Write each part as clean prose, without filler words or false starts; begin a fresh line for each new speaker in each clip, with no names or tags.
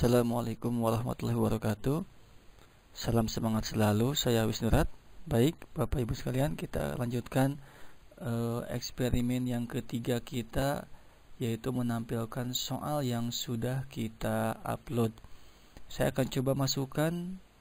Assalamualaikum warahmatullahi wabarakatuh. Salam semangat selalu, saya Wisnurat. Baik, Bapak Ibu sekalian, kita lanjutkan eksperimen yang ketiga kita, yaitu menampilkan soal yang sudah kita upload. Saya akan coba masukkan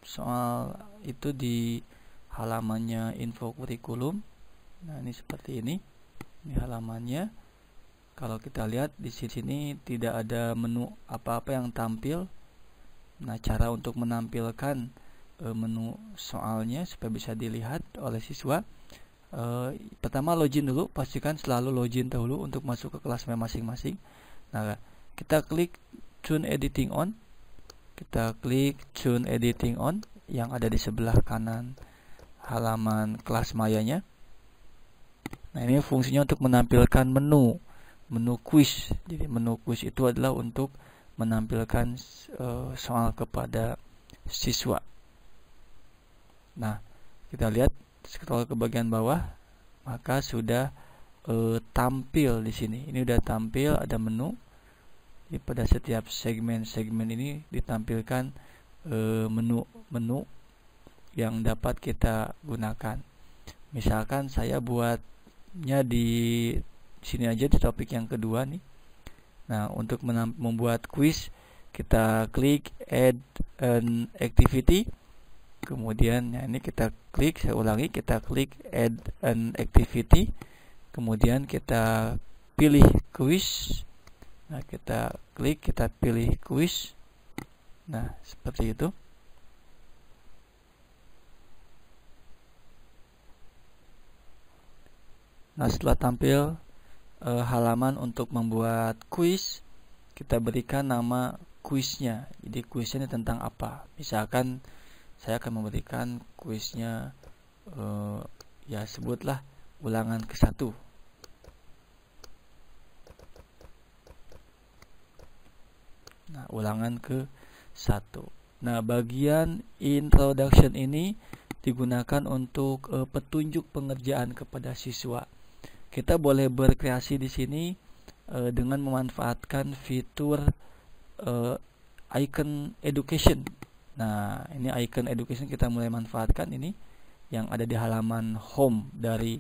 soal itu di halamannya info kurikulum. Nah, ini seperti ini. Ini halamannya. Kalau kita lihat di sini tidak ada menu apa-apa yang tampil. Nah, cara untuk menampilkan menu soalnya supaya bisa dilihat oleh siswa, pertama login dulu, pastikan selalu login dahulu untuk masuk ke kelasnya masing-masing. Nah, kita klik Tune Editing On. Kita klik Tune Editing On yang ada di sebelah kanan halaman kelas mayanya. Nah, ini fungsinya untuk menampilkan menu quiz. Jadi menu quiz itu adalah untuk menampilkan soal kepada siswa. Nah, kita lihat scroll ke bagian bawah, maka sudah tampil di sini. Ini sudah tampil, ada menu. Jadi pada setiap segmen-segmen ini ditampilkan menu yang dapat kita gunakan. Misalkan saya buatnya di sini aja di topik yang kedua nih. Nah, untuk membuat quiz, kita klik Add an Activity. Kemudian ini kita klik, saya ulangi, kita klik Add an Activity. Kemudian kita pilih quiz. Nah, kita klik, kita pilih quiz. Nah, seperti itu. Nah, setelah tampil halaman untuk membuat kuis, kita berikan nama kuisnya. Jadi kuisnya ini tentang apa? Misalkan saya akan memberikan kuisnya ya sebutlah ulangan ke-1. Nah, ulangan ke-1. Nah, bagian introduction ini digunakan untuk petunjuk pengerjaan kepada siswa. Kita boleh berkreasi di sini dengan memanfaatkan fitur icon education. Nah, ini icon education kita mulai manfaatkan ini yang ada di halaman home dari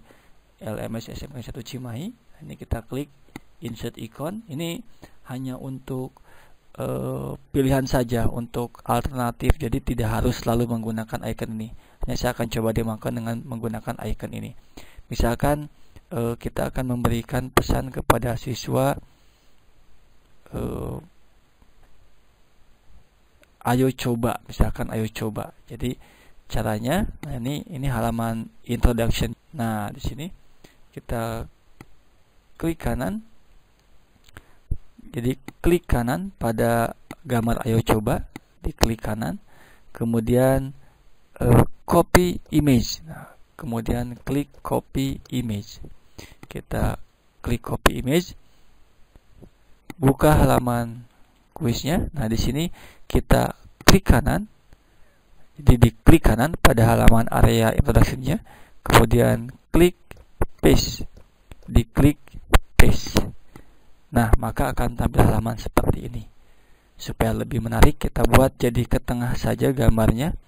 LMS SMK 1 Cimahi. Ini kita klik insert icon. Ini hanya untuk pilihan saja, untuk alternatif. Jadi tidak harus selalu menggunakan icon ini. Hanya saya akan coba demakan dengan menggunakan icon ini. Misalkan kita akan memberikan pesan kepada siswa, ayo coba, misalkan ayo coba. Jadi caranya, nah ini halaman introduction. Nah, di sini kita klik kanan. Jadi klik kanan pada gambar ayo coba, diklik kanan, kemudian copy image. Nah, kemudian klik copy image. Kita klik copy image, buka halaman kuisnya. Nah, di sini kita klik kanan. Jadi diklik kanan pada halaman area introduction-nya, kemudian klik paste, diklik paste. Nah, maka akan tampil halaman seperti ini. Supaya lebih menarik, kita buat jadi ke tengah saja gambarnya.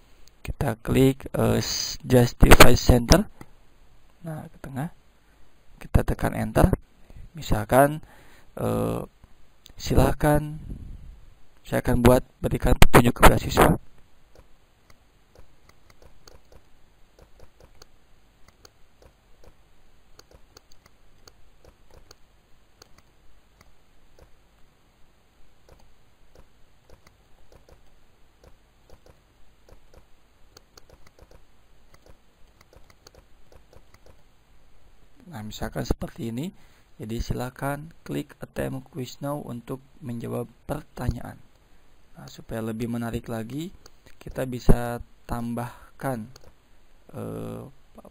Kita klik Justify Center. Nah, ke tengah. Kita tekan enter. Misalkan silakan saya akan berikan petunjuk kepada siswa. Nah, misalkan seperti ini. Jadi silakan klik attempt quiz now untuk menjawab pertanyaan. Nah, supaya lebih menarik lagi, kita bisa tambahkan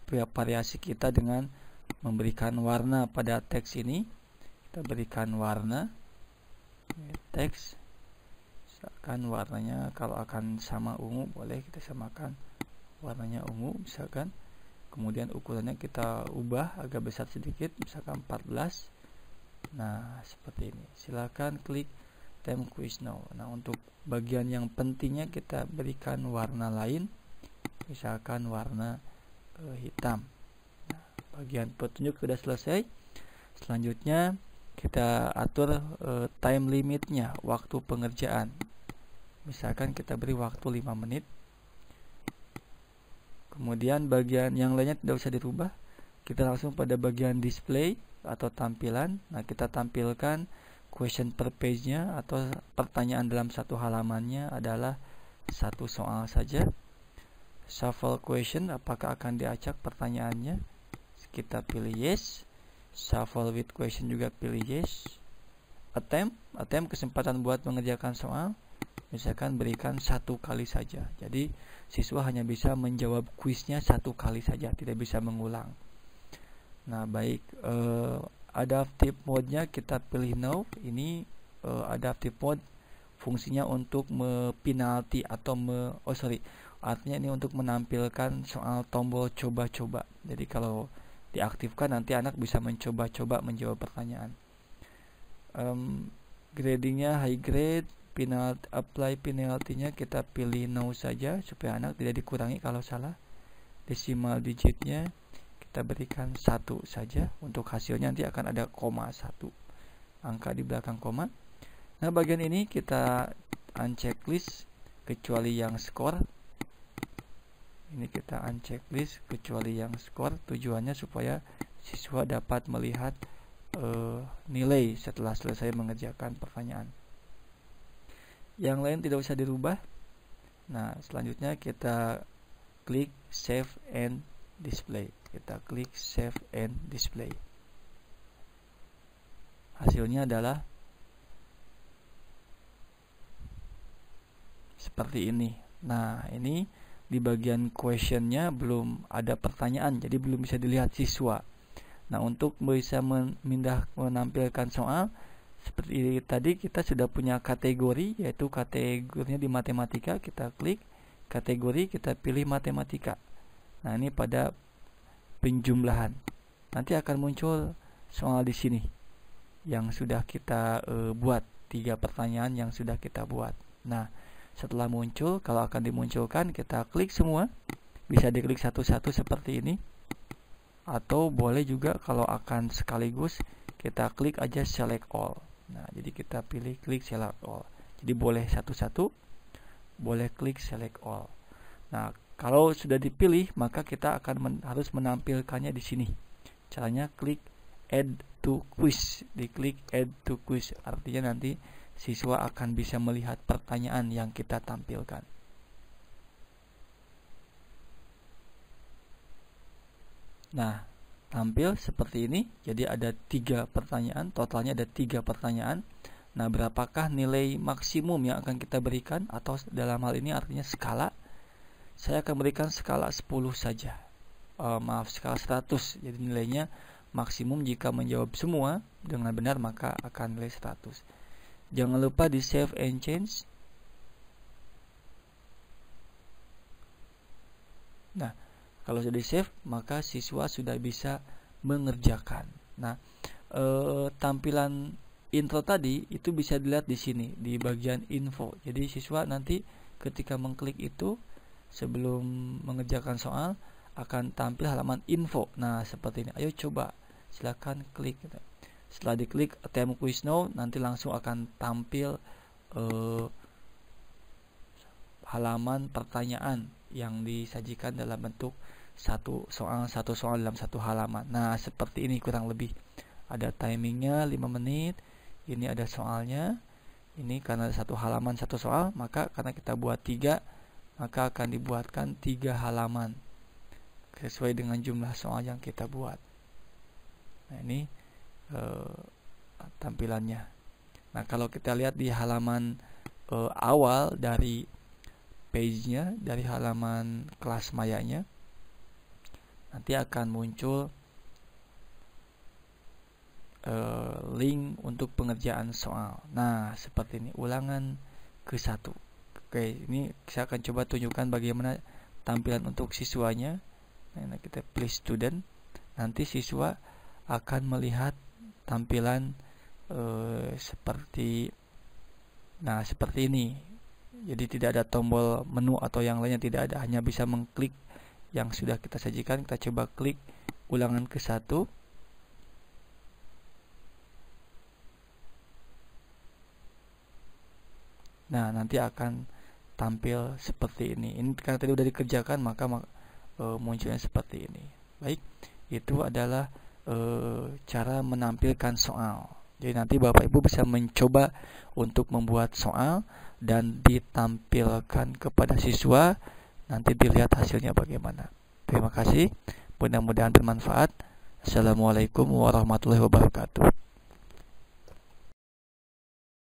variasi kita dengan memberikan warna pada teks ini. Kita berikan warna teks. Misalkan warnanya kalau akan sama ungu, boleh kita samakan warnanya ungu misalkan. Kemudian ukurannya kita ubah agak besar sedikit, misalkan 14. Nah, seperti ini. Silakan klik attempt quiz now. Nah, untuk bagian yang pentingnya kita berikan warna lain, misalkan warna hitam. Nah, bagian petunjuk sudah selesai. Selanjutnya kita atur time limitnya, waktu pengerjaan. Misalkan kita beri waktu 5 menit. Kemudian bagian yang lainnya tidak usah dirubah. Kita langsung pada bagian display atau tampilan. Nah, kita tampilkan question per page-nya atau pertanyaan dalam satu halamannya adalah satu soal saja. Shuffle question, apakah akan diacak pertanyaannya? Kita pilih yes. Shuffle with question juga pilih yes. Attempt kesempatan buat mengerjakan soal. Misalkan berikan 1 kali saja. Jadi siswa hanya bisa menjawab kuisnya 1 kali saja, tidak bisa mengulang. Nah, baik, adaptive mode-nya kita pilih no. Ini adaptive mode fungsinya untuk penalti atau artinya ini untuk menampilkan soal tombol coba-coba. Jadi kalau diaktifkan nanti anak bisa mencoba-coba menjawab pertanyaan. Gradingnya high grade. Apply penaltinya kita pilih no saja supaya anak tidak dikurangi kalau salah. Decimal digitnya kita berikan 1 saja. Untuk hasilnya nanti akan ada koma 1, angka di belakang koma. Nah, bagian ini kita unchecklist kecuali yang skor. Ini kita unchecklist kecuali yang skor. Tujuannya supaya siswa dapat melihat nilai setelah selesai mengerjakan pertanyaan. Yang lain tidak usah dirubah. Nah, selanjutnya kita klik save and display. Kita klik save and display. Hasilnya adalah seperti ini. Nah, ini di bagian questionnya belum ada pertanyaan, jadi belum bisa dilihat siswa. Nah, untuk bisa menampilkan soal seperti tadi, kita sudah punya kategori, yaitu kategorinya di matematika. Kita klik kategori, kita pilih matematika. Nah, ini pada penjumlahan. Nanti akan muncul soal di sini yang sudah kita buat, 3 pertanyaan yang sudah kita buat. Nah, setelah muncul, kalau akan dimunculkan, kita klik semua. Bisa diklik satu-satu seperti ini. Atau boleh juga kalau akan sekaligus, kita klik aja select all. Nah, jadi kita pilih klik select all. Jadi boleh satu-satu, boleh klik select all. Nah, kalau sudah dipilih, maka kita akan harus menampilkannya di sini. Caranya klik add to quiz. Diklik add to quiz, artinya nanti siswa akan bisa melihat pertanyaan yang kita tampilkan. Nah, tampil seperti ini. Jadi ada 3 pertanyaan, totalnya ada 3 pertanyaan. Nah, berapakah nilai maksimum yang akan kita berikan, atau dalam hal ini artinya skala? Saya akan berikan skala 10 saja. Skala 100. Jadi nilainya maksimum jika menjawab semua dengan benar, maka akan nilai 100. Jangan lupa di save and change. Nah, kalau sudah di save, maka siswa sudah bisa mengerjakan. Nah, tampilan intro tadi itu bisa dilihat di sini di bagian info. Jadi siswa nanti ketika mengklik itu sebelum mengerjakan soal akan tampil halaman info. Nah, seperti ini. Ayo coba, silakan klik. Setelah diklik attempt quiz now, nanti langsung akan tampil halaman pertanyaan yang disajikan dalam bentuk satu soal dalam satu halaman. Nah, seperti ini kurang lebih. Ada timingnya 5 menit. Ini ada soalnya. Ini karena satu halaman satu soal, maka karena kita buat 3, maka akan dibuatkan 3 halaman sesuai dengan jumlah soal yang kita buat. Nah, ini tampilannya. Nah, kalau kita lihat di halaman awal dari page-nya, dari halaman kelas mayanya, nanti akan muncul link untuk pengerjaan soal. Nah, seperti ini, ulangan ke-1. Oke, ini saya akan coba tunjukkan bagaimana tampilan untuk siswanya. Nah, kita pilih student. Nanti siswa akan melihat tampilan seperti Nah, seperti ini. Jadi tidak ada tombol menu atau yang lainnya, tidak ada, hanya bisa mengklik yang sudah kita sajikan. Kita coba klik ulangan ke-1. Nah, nanti akan tampil seperti ini. Ini karena tadi udah dikerjakan, maka munculnya seperti ini. Baik, itu adalah cara menampilkan soal. Jadi nanti Bapak Ibu bisa mencoba untuk membuat soal dan ditampilkan kepada siswa. Nanti dilihat hasilnya bagaimana. Terima kasih. Mudah-mudahan bermanfaat. Assalamualaikum warahmatullahi wabarakatuh.